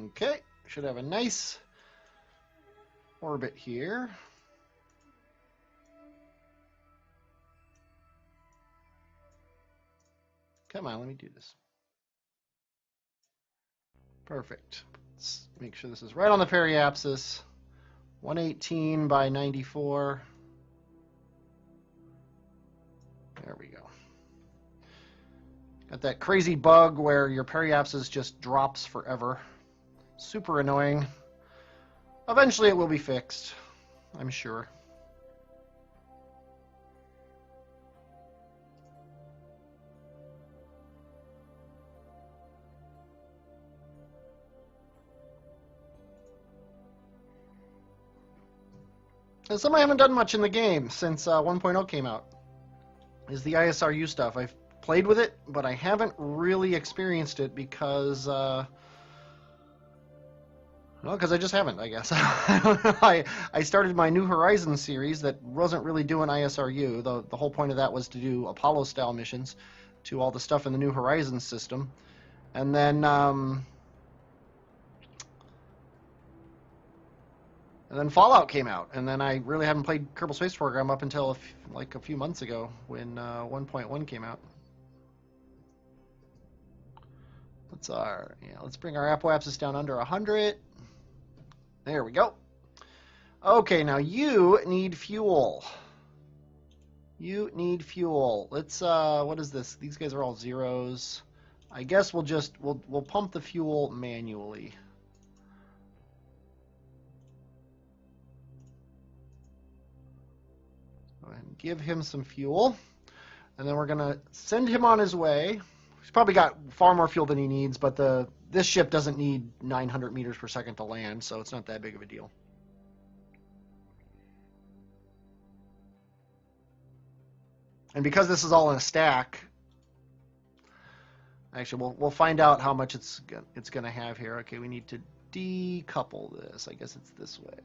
Okay, should have a nice orbit here. Come on, let me do this. Perfect. Let's make sure this is right on the periapsis. 118 by 94. There we go. Got that crazy bug where your periapsis just drops forever. Super annoying. Eventually it will be fixed, I'm sure. And something I haven't done much in the game since 1.0 came out is the ISRU stuff. I've played with it, but I haven't really experienced it because, well, because I just haven't, I guess. I started my New Horizons series that wasn't really doing ISRU. The whole point of that was to do Apollo-style missions to all the stuff in the New Horizons system. And then Fallout came out, and then I really haven't played Kerbal Space Program up until like a few months ago when 1.1 came out. Let's bring our apoapsis down under 100. There we go. Okay, now you need fuel. You need fuel. Let's what is this? These guys are all zeros. I guess we'll pump the fuel manually. Go ahead and give him some fuel, and then we're gonna send him on his way. He's probably got far more fuel than he needs, but this ship doesn't need 900 meters per second to land, so it's not that big of a deal. And because this is all in a stack, actually, we'll find out how much it's going to have here. Okay, we need to decouple this. I guess it's this way.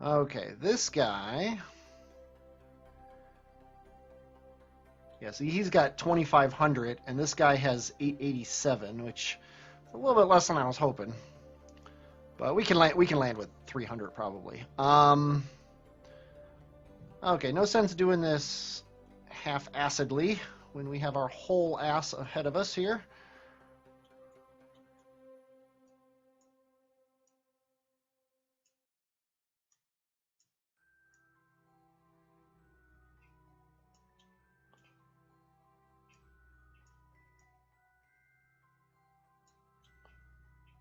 Okay, this guy. Yeah, see, he's got 2,500, and this guy has 887, which is a little bit less than I was hoping. But we can land with 300 probably. Okay, no sense doing this half-assedly when we have our whole ass ahead of us here.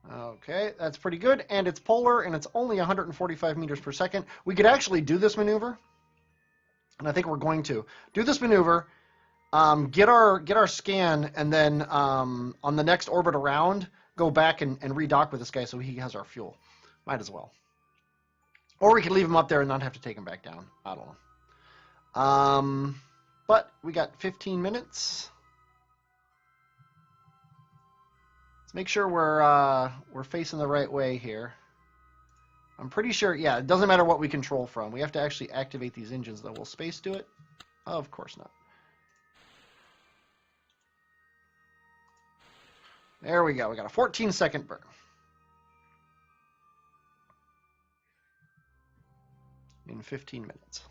Okay, that's pretty good, and it's polar, and it's only 145 meters per second. We could actually do this maneuver, and I think we're going to do this maneuver, get our scan, and then on the next orbit around, go back and redock with this guy so he has our fuel. Might as well. Or we could leave him up there and not have to take him back down. I don't know. But we got 15 minutes. Let's make sure we're facing the right way here. I'm pretty sure, yeah, it doesn't matter what we control from. We have to actually activate these engines, though. Will space do it? Of course not. There we go. We got a 14-second burn. In 15 minutes.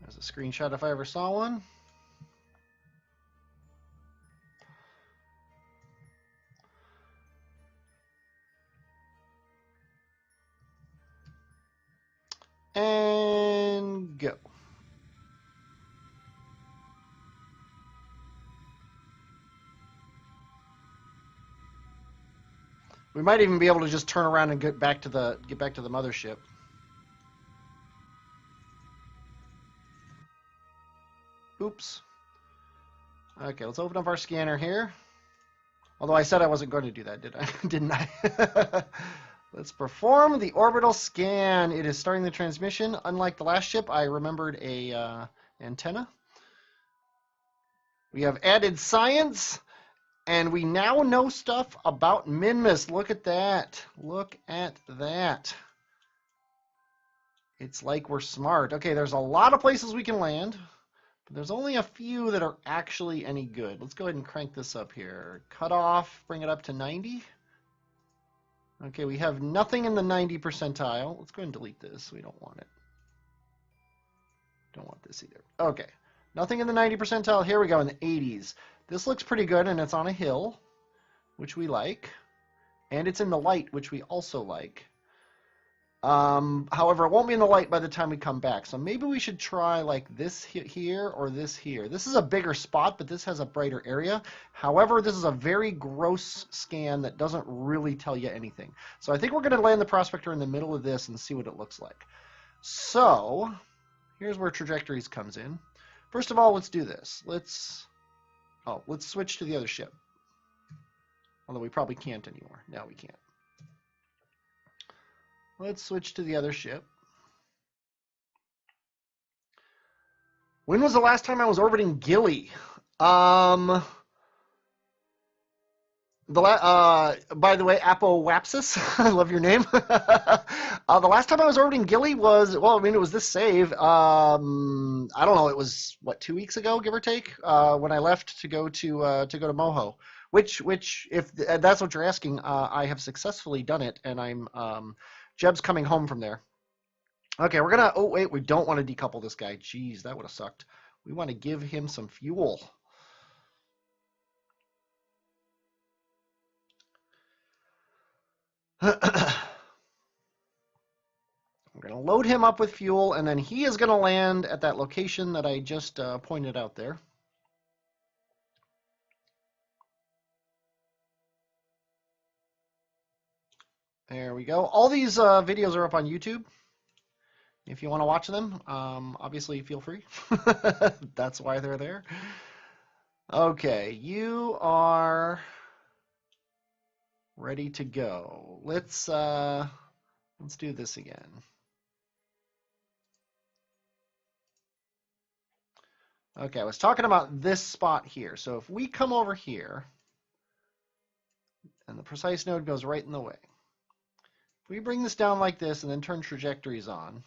There's a screenshot if I ever saw one. And go. We might even be able to just turn around and get back to the mothership. Oops. Okay, let's open up our scanner here. Although I said I wasn't going to do that, didn't I? Let's perform the orbital scan. It is starting the transmission. Unlike the last ship, I remembered a antenna. We have added science, and we now know stuff about Minmus. Look at that. Look at that. It's like we're smart. Okay, there's a lot of places we can land, but there's only a few that are actually any good. Let's go ahead and crank this up here. Cut off, bring it up to 90. Okay, we have nothing in the 90 percentile. Let's go ahead and delete this. We don't want it. Don't want this either. Okay, nothing in the 90 percentile. Here we go in the 80s. This looks pretty good, and it's on a hill, which we like. And it's in the light, which we also like. However, it won't be in the light by the time we come back. So maybe we should try like this here or this here. This is a bigger spot, but this has a brighter area. However, this is a very gross scan that doesn't really tell you anything. So I think we're going to land the prospector in the middle of this and see what it looks like. So here's where trajectories comes in. First of all, let's do this. Let's switch to the other ship. Although we probably can't anymore. No, we can't. Let's switch to the other ship. When was the last time I was orbiting Gilly? By the way, Apowapsis, I love your name. The last time I was orbiting Gilly was, well, I mean, it was this save. I don't know, it was, what, 2 weeks ago, give or take, when I left to go to Moho. Which, if that's what you're asking, I have successfully done it, and I'm, Jeb's coming home from there. Okay, we're gonna, oh wait, we don't want to decouple this guy. Jeez, that would have sucked. We want to give him some fuel. We're gonna load him up with fuel, and then he is gonna land at that location that I just pointed out there. There we go. All these videos are up on YouTube. If you want to watch them, obviously feel free. That's why they're there. Okay, you are ready to go. Let's do this again. Okay, I was talking about this spot here. So if we come over here, and the precise node goes right in the way. If we bring this down like this and then turn trajectories on,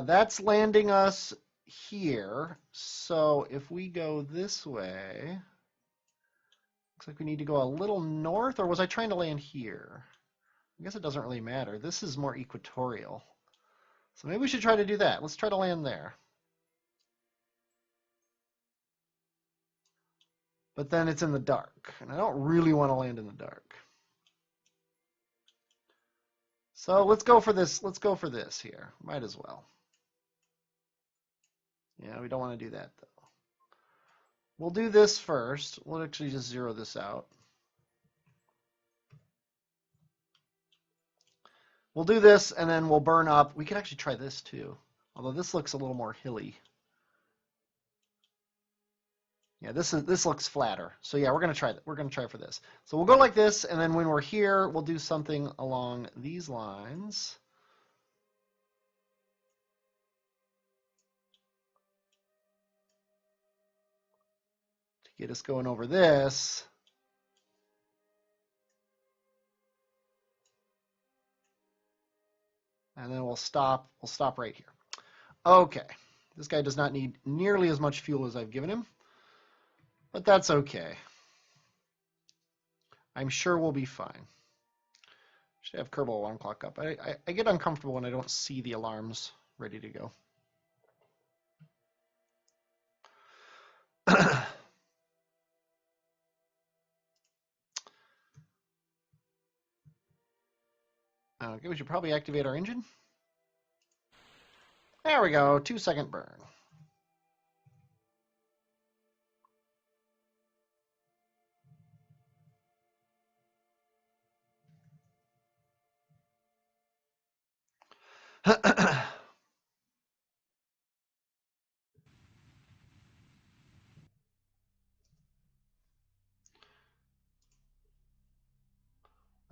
that's landing us here. So if we go this way, looks like we need to go a little north, or was I trying to land here? I guess it doesn't really matter. This is more equatorial. So maybe we should try to do that. Let's try to land there. But then it's in the dark, and I don't really want to land in the dark. So let's go for this. Let's go for this here. Might as well. Yeah, we don't want to do that, though. We'll do this first. We'll actually just zero this out. We'll do this, and then we'll burn up. We could actually try this, too. Although this looks a little more hilly. Yeah, this looks flatter. So yeah, we're gonna try that. We're gonna try for this. So we'll go like this, and then when we're here, we'll do something along these lines. To get us going over this. And then we'll stop right here. Okay. This guy does not need nearly as much fuel as I've given him. But that's okay. I'm sure we'll be fine. Should have Kerbal alarm clock up. I get uncomfortable when I don't see the alarms ready to go. Okay, we should probably activate our engine. There we go, 2-second burn.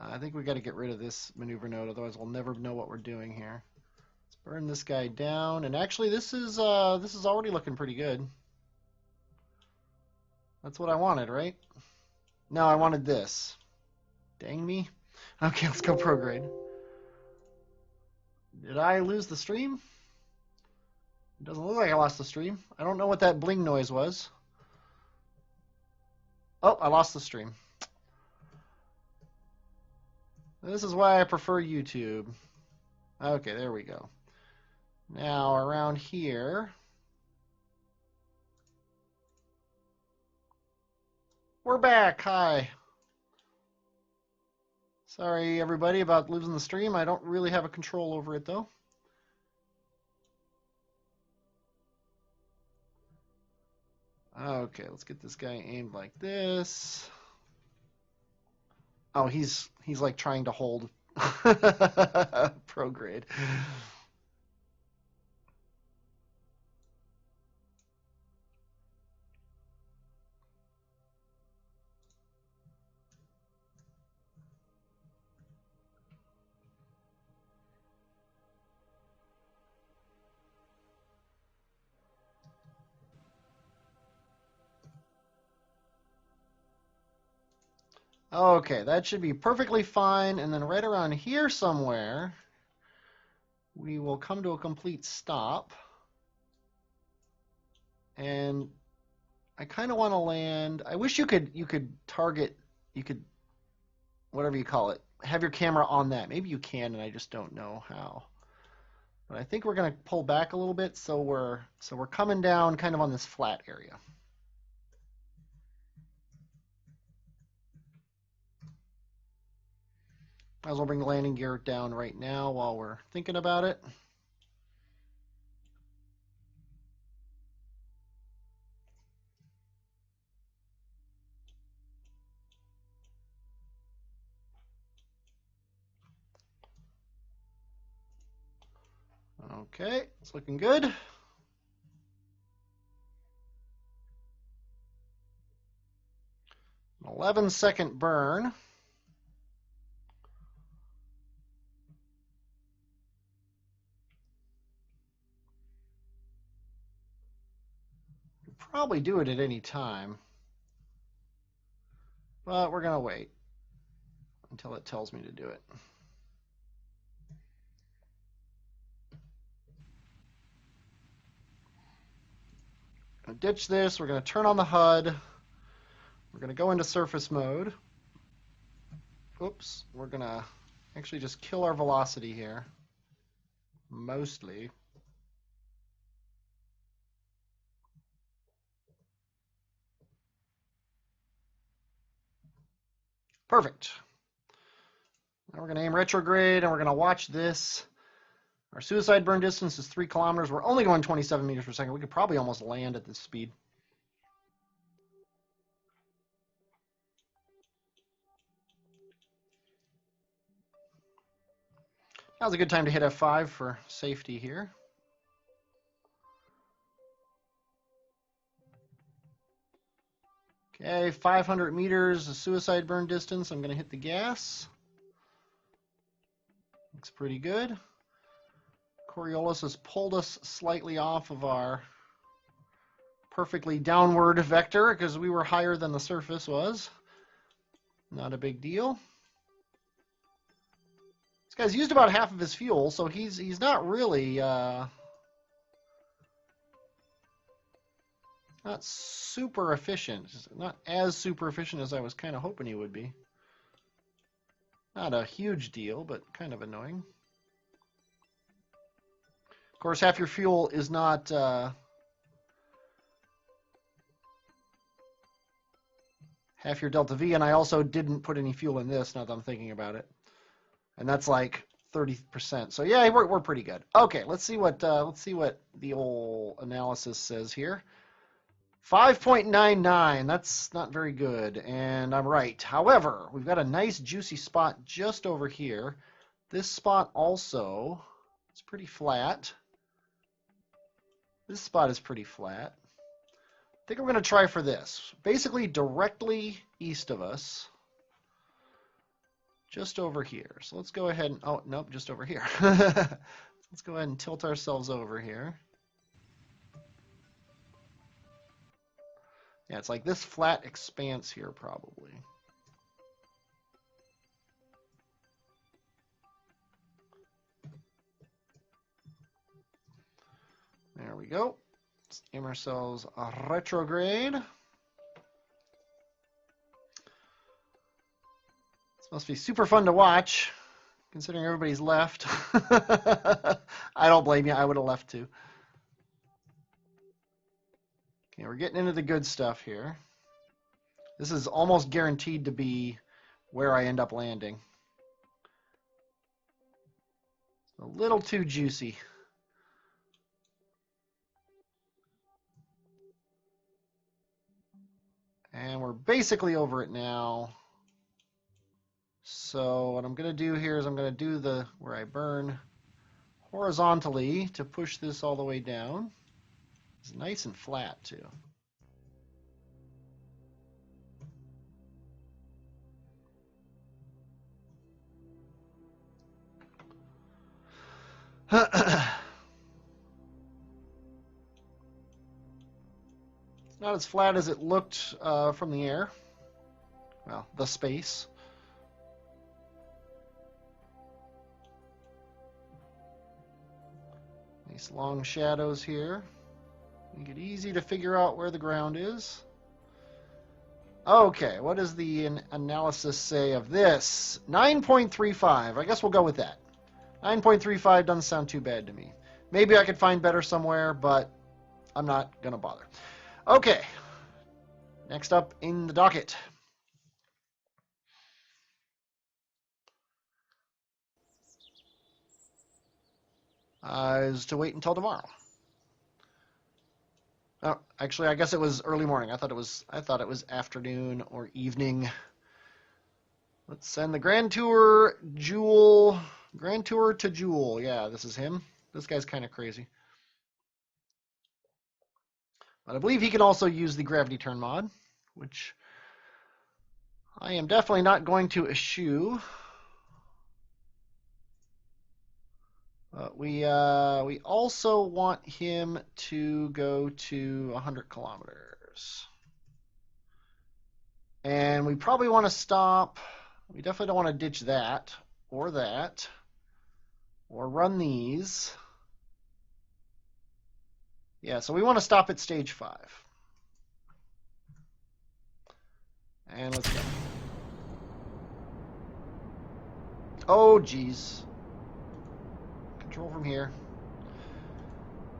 I think we got to get rid of this maneuver node, otherwise we'll never know what we're doing here. Let's burn this guy down, and actually this is already looking pretty good. That's what I wanted, right? No, I wanted this. Dang me. Okay, let's go prograde. Did I lose the stream? It doesn't look like I lost the stream. I don't know what that bling noise was. Oh, I lost the stream. This is why I prefer YouTube. Okay, there we go. Now around here, we're back. Hi. Sorry everybody about losing the stream. I don't really have a control over it though. Okay, let's get this guy aimed like this. Oh, he's like trying to hold prograde. Okay, that should be perfectly fine. And then right around here somewhere, we will come to a complete stop. And I kind of want to land. I wish you could target, whatever you call it, have your camera on that. Maybe you can, and I just don't know how. But I think we're going to pull back a little bit, so we're coming down kind of on this flat area. Might as well bring the landing gear down right now while we're thinking about it. Okay, it's looking good. An 11-second burn. Probably do it at any time, but we're going to wait until it tells me to do it. Gonna ditch this. We're going to turn on the HUD. We're going to go into surface mode. Oops, we're going to actually just kill our velocity here, mostly. Perfect. Now we're going to aim retrograde, and we're going to watch this. Our suicide burn distance is 3 kilometers. We're only going 27 meters per second. We could probably almost land at this speed. Now's a good time to hit F5 for safety here. Okay, 500 meters, the suicide burn distance. I'm going to hit the gas. Looks pretty good. Coriolis has pulled us slightly off of our perfectly downward vector because we were higher than the surface was. Not a big deal. This guy's used about half of his fuel, so he's not really not super efficient. Not as super efficient as I was kind of hoping he would be. Not a huge deal, but kind of annoying. Of course, half your fuel is not half your delta V, and I also didn't put any fuel in this, now that I'm thinking about it. And that's like 30%. So yeah, we're pretty good. Okay, let's see what the old analysis says here. 5.99, that's not very good, and I'm right. However, we've got a nice juicy spot just over here. This spot also is pretty flat. This spot is pretty flat. I think we're going to try for this. Basically directly east of us. Just over here. So let's go ahead and, oh, nope, just over here. Let's go ahead and tilt ourselves over here. Yeah, it's like this flat expanse here, probably. go. Let's aim ourselves a retrograde. This must be super fun to watch, considering everybody's left. I don't blame you. I would have left too. Okay, we're getting into the good stuff here. This is almost guaranteed to be where I end up landing. A little too juicy. And we're basically over it now. So what I'm going to do here is I'm going to do where I burn horizontally to push this all the way down. It's nice and flat too. It's not as flat as it looked from the air. Well, the space. Nice long shadows here. Make it easy to figure out where the ground is. Okay, what does the analysis say of this? 9.35. I guess we'll go with that. 9.35 doesn't sound too bad to me. Maybe I could find better somewhere, but I'm not going to bother. Okay, next up in the docket. Is to wait until tomorrow. Oh, actually, I guess it was early morning. I thought it was afternoon or evening. Let's send the Grand Tour Jewel. Grand Tour to Jewel. Yeah, this is him. This guy's kind of crazy. But I believe he can also use the gravity turn mod, which I am definitely not going to eschew. But we also want him to go to 100 kilometers. And we probably want to stop. We definitely don't want to ditch that, or run these. Yeah, so we want to stop at stage 5. And let's go. Oh, geez. Control from here.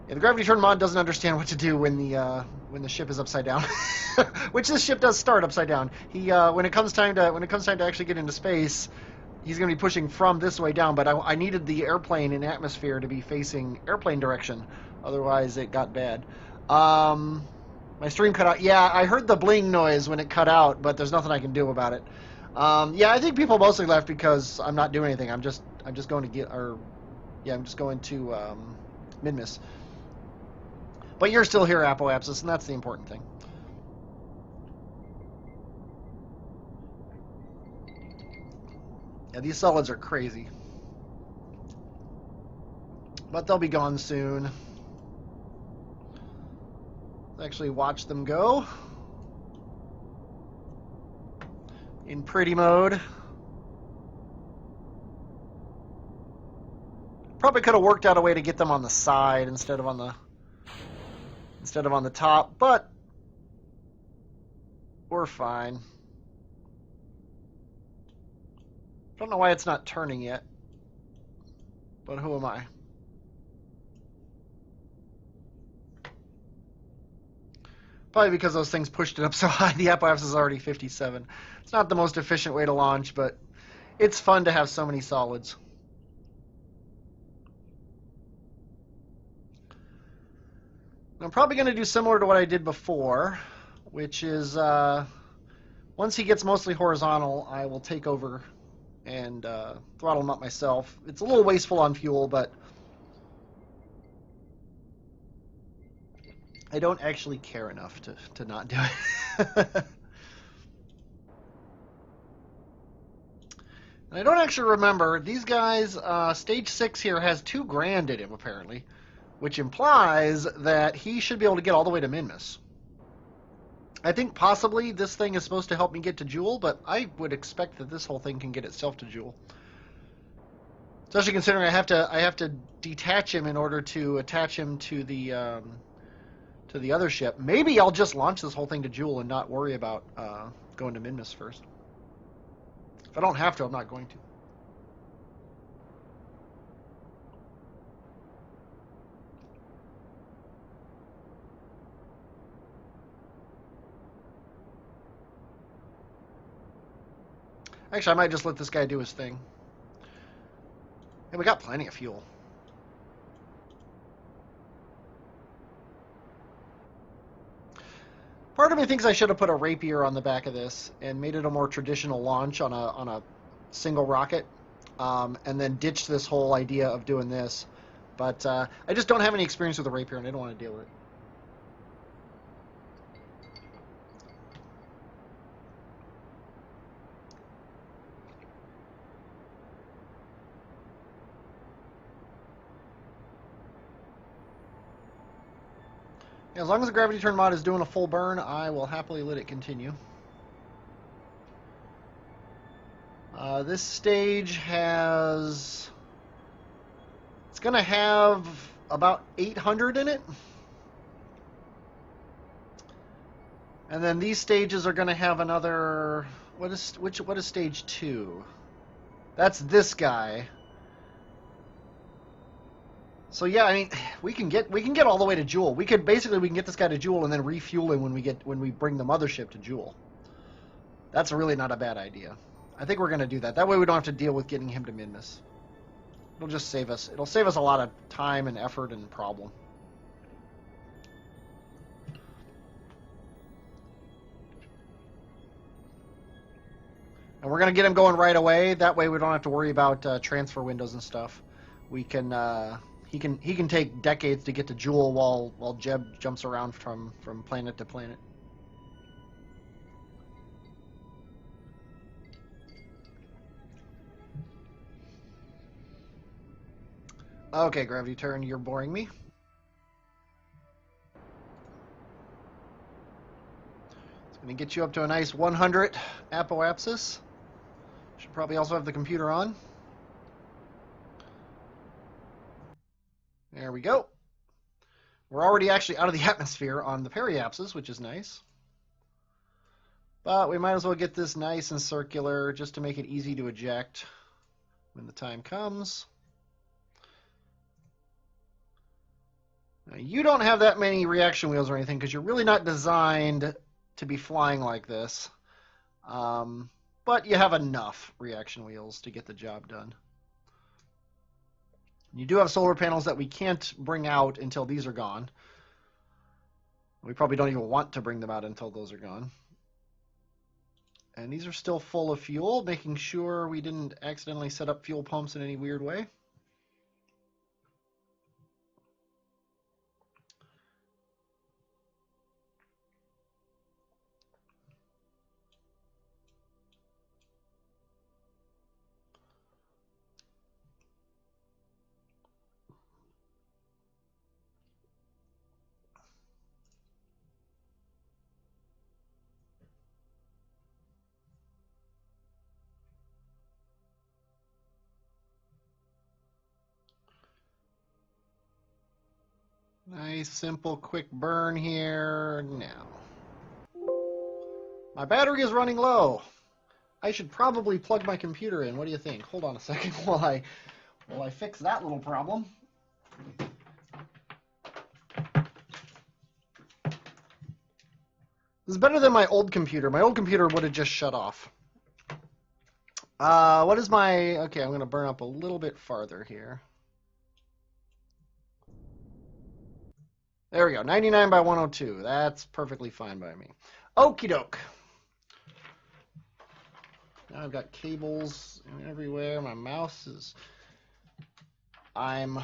Yeah, the gravity turn mod doesn't understand what to do when the ship is upside down, which this ship does start upside down. He when it comes time to actually get into space, he's going to be pushing from this way down. But I needed the airplane in atmosphere to be facing airplane direction, otherwise it got bad. My stream cut out. Yeah, I heard the bling noise when it cut out, but there's nothing I can do about it. Yeah, I think people mostly left because I'm not doing anything. I'm just going to I'm just going to Minmus. But you're still here, Apoapsis, and that's the important thing. Yeah, these solids are crazy. But they'll be gone soon. Let's actually watch them go. In pretty mode. Probably could have worked out a way to get them on the side instead of on the top, but we're fine. Don't know why it's not turning yet, but who am I? Probably because those things pushed it up so high. The Apoapsis is already 57. It's not the most efficient way to launch, but it's fun to have so many solids. I'm probably going to do similar to what I did before, which is once he gets mostly horizontal, I will take over and throttle him up myself. It's a little wasteful on fuel, but I don't actually care enough to not do it. And I don't actually remember. These guys, stage 6 here has 2 grand in him, apparently, which implies that he should be able to get all the way to Minmus. I think possibly this thing is supposed to help me get to Jewel, but I would expect that this whole thing can get itself to Jewel. Especially considering I have to detach him in order to attach him to the other ship. Maybe I'll just launch this whole thing to Jewel and not worry about going to Minmus first. If I don't have to, I'm not going to. Actually, I might just let this guy do his thing. And we got plenty of fuel. Part of me thinks I should have put a rapier on the back of this and made it a more traditional launch on a single rocket, and then ditched this whole idea of doing this. But I just don't have any experience with a rapier, and I don't want to deal with it. As long as the gravity turn mod is doing a full burn, I will happily let it continue. This stage has... It's going to have about 800 in it. And then these stages are going to have another... What is stage 2? That's this guy. So yeah, I mean, we can get all the way to Jewel. We can get this guy to Jewel and then refuel him when we bring the mothership to Jewel. That's really not a bad idea. I think we're going to do that. That way we don't have to deal with getting him to Minmus. It'll just save us. It'll save us a lot of time and effort and problem. And we're going to get him going right away. That way we don't have to worry about transfer windows and stuff. We can he can take decades to get to Jewel while Jeb jumps around from planet to planet. Okay, gravity turn, you're boring me. It's going to get you up to a nice 100 apoapsis. Should probably also have the computer on. There we go. We're already actually out of the atmosphere on the periapsis, which is nice. But we might as well get this nice and circular just to make it easy to eject when the time comes. Now, you don't have that many reaction wheels or anything because you're really not designed to be flying like this. But you have enough reaction wheels to get the job done. You do have solar panels that we can't bring out until these are gone. We probably don't even want to bring them out until those are gone. And these are still full of fuel, making sure we didn't accidentally set up fuel pumps in any weird way. Nice, simple, quick burn here now. My battery is running low. I should probably plug my computer in. What do you think? Hold on a second while I fix that little problem. This is better than my old computer. My old computer would have just shut off. What is my... Okay, I'm going to burn up a little bit farther here. There we go, 99 by 102. That's perfectly fine by me. Okie doke. Now I've got cables everywhere. My mouse is... I'm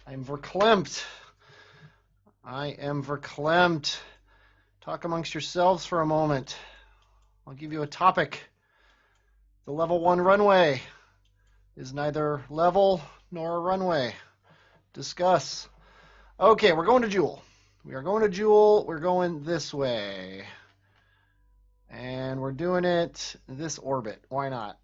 verklempt. I am verklempt. Talk amongst yourselves for a moment. I'll give you a topic. The level 1 runway is neither level nor a runway. Discuss. Okay, we're going to Jewel. We are going to Jewel. We're going this way. And we're doing it this orbit. Why not?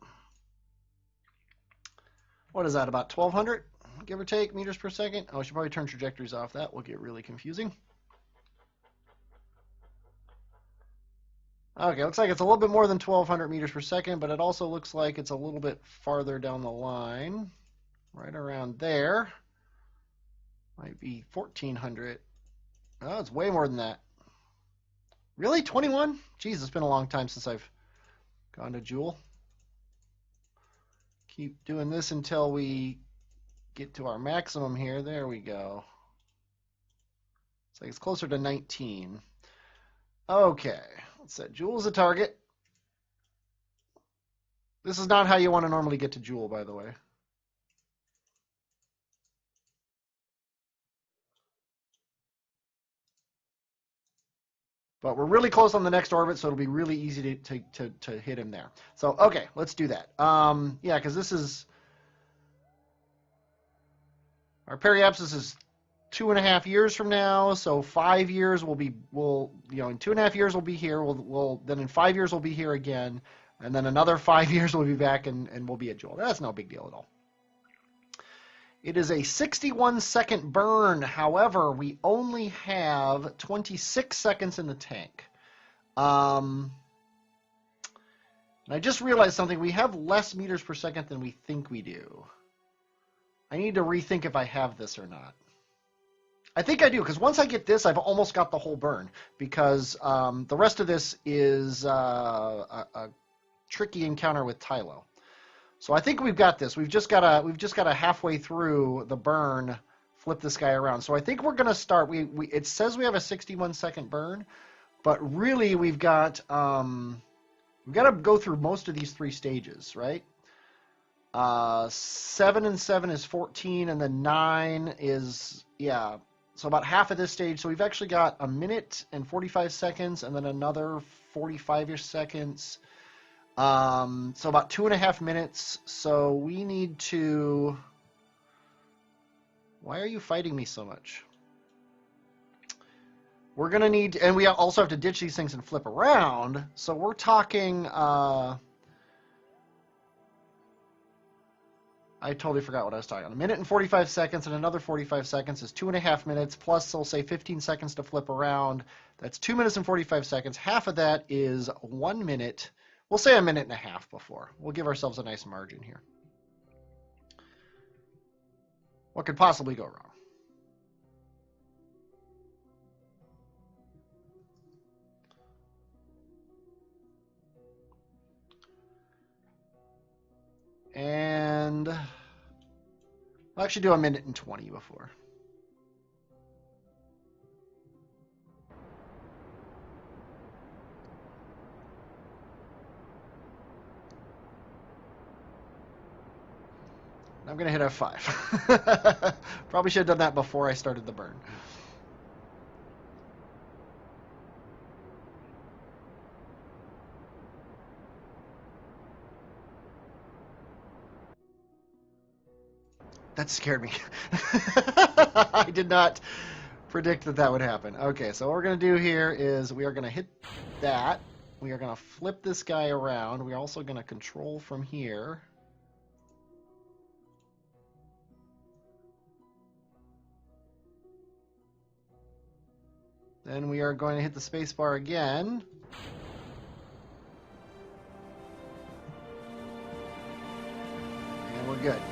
What is that, about 1,200, give or take, meters per second? Oh, I should probably turn trajectories off. That will get really confusing. Okay, looks like it's a little bit more than 1,200 meters per second, but it also looks like it's a little bit farther down the line. Right around there. Might be 1,400. Oh, it's way more than that. Really? 21? Jeez, it's been a long time since I've gone to Joule. Keep doing this until we get to our maximum here. There we go. It's like it's closer to 19. Okay, let's set Joule as a target. This is not how you want to normally get to Joule, by the way. But we're really close on the next orbit, so it'll be really easy to hit him there. So, okay, let's do that. Yeah, because this is... Our periapsis is 2.5 years from now, so 5 years in 2.5 years we'll be here. Then in 5 years we'll be here again, and then another 5 years we'll be back and we'll be at Joule. That's no big deal at all. It is a 61-second burn. However, we only have 26 seconds in the tank. And I just realized something. We have less meters per second than we think we do. I need to rethink if I have this or not. I think I do, because once I get this, I've almost got the whole burn. Because the rest of this is a tricky encounter with Tylo. So I think we've got this. We've just got to halfway through the burn flip this guy around. So I think we're going to start. It says we have a 61-second burn, but really we've got to go through most of these 3 stages, right? 7 and 7 is 14, and then 9 is So about half of this stage. So we've actually got 1 minute and 45 seconds, and then another 45-ish seconds. So about 2.5 minutes. So we need to... Why are you fighting me so much? We're going to need... And we also have to ditch these things and flip around. So we're talking... I totally forgot what I was talking about. 1 minute and 45 seconds and another 45 seconds is 2.5 minutes. Plus, they'll say 15 seconds to flip around. That's 2 minutes and 45 seconds. Half of that is 1 minute. We'll say 1.5 minutes before. We'll give ourselves a nice margin here. What could possibly go wrong? And I'll actually do 1 minute and 20 before. I'm going to hit F5. Probably should have done that before I started the burn. That scared me. I did not predict that that would happen. Okay, so what we're going to do here is we are going to hit that. We are going to flip this guy around. We're also going to control from here. Then we are going to hit the space bar again. And we're good.